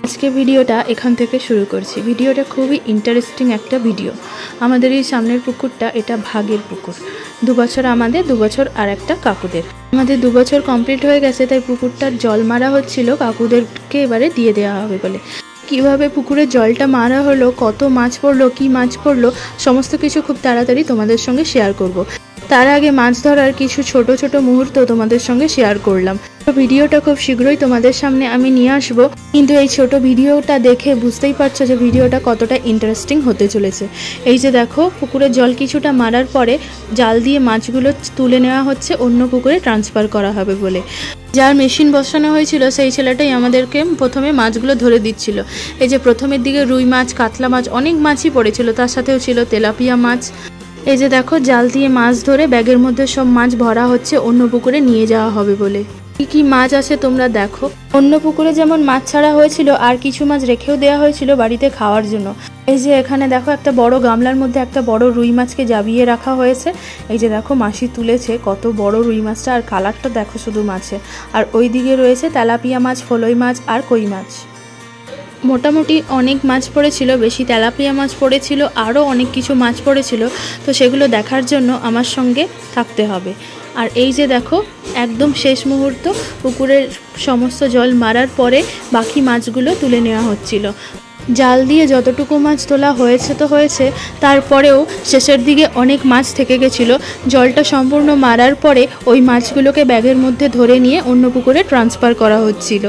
আজকে ভিডিওটা এখান থেকে শুরু করছি। ভিডিওটা খুবই ইন্টারেস্টিং একটা ভিডিও। আমাদের এই সামনের পুকুরটা এটা ভাগের পুকুর। 2 বছর আমাদের, 2 বছর আর একটা কাকুদের। আমাদের 2 বছর কমপ্লিট হয়ে গেছে, তাই পুকুরটার জল মারা হচ্ছিল, কাকুদেরকে এবারে দিয়ে দেওয়া হবে বলে। কিভাবে পুকুরের জলটা মারা হলো, কত মাছ পড়লো, কি মাছ পড়লো, সমস্ত কিছু খুব তাড়াতাড়ি তোমাদের সঙ্গে শেয়ার করব। তার আগে মাছ ধরার কিছু ছোট ছোট মুহূর্ত তোমাদের সঙ্গে শেয়ার করলাম। ভিডিওটা খুব শীঘ্রই তোমাদের সামনে আমি নিয়ে আসবো, কিন্তু এই ছোট ভিডিওটা দেখে বুঝতেই পারছো যে ভিডিওটা কতটা ইন্টারেস্টিং হতে চলেছে। এই যে দেখো, পুকুরের জল কিছুটা মারার পরে জাল দিয়ে মাছগুলো তুলে নেওয়া হচ্ছে, অন্য পুকুরে ট্রান্সফার করা হবে বলে। যার মেশিন বসানো হয়েছিল সেই ছেলেটাই আমাদেরকে প্রথমে মাছগুলো ধরে দিচ্ছিল। এই যে প্রথমের দিকে রুই মাছ, কাতলা মাছ, অনেক মাছই পড়েছিল, তার সাথেও ছিল তেলাপিয়া মাছ। এই যে দেখো, জাল দিয়ে মাছ ধরে ব্যাগের মধ্যে সব মাছ ভরা হচ্ছে, অন্য পুকুরে নিয়ে যাওয়া হবে বলে। কি কি মাছ আছে তোমরা দেখো। অন্য পুকুরে যেমন মাছ ছাড়া হয়েছিল, আর কিছু মাছ রেখেও দেওয়া হয়েছিল বাড়িতে খাওয়ার জন্য। এই যে এখানে দেখো, একটা বড় গামলার মধ্যে একটা বড় রুই মাছকে জাবিয়ে রাখা হয়েছে। এই যে দেখো, মাসি তুলেছে কত বড় রুই মাছটা, আর কালারটা দেখো শুধু মাছে। আর ওই দিকে রয়েছে তেলাপিয়া মাছ, ফলই মাছ আর কই মাছ। মোটামুটি অনেক মাছ পড়েছিল, বেশি তেলাপিয়া মাছ পড়েছিল, আরও অনেক কিছু মাছ পড়েছিল। তো সেগুলো দেখার জন্য আমার সঙ্গে থাকতে হবে। আর এই যে দেখো, একদম শেষ মুহূর্ত, পুকুরের সমস্ত জল মারার পরে বাকি মাছগুলো তুলে নেওয়া হচ্ছিল। জাল দিয়ে যতটুকু মাছ তোলা হয়েছে তো হয়েছে, তারপরেও শেষের দিকে অনেক মাছ থেকে গেছিলো। জলটা সম্পূর্ণ মারার পরে ওই মাছগুলোকে ব্যাগের মধ্যে ধরে নিয়ে অন্য পুকুরে ট্রান্সফার করা হচ্ছিল।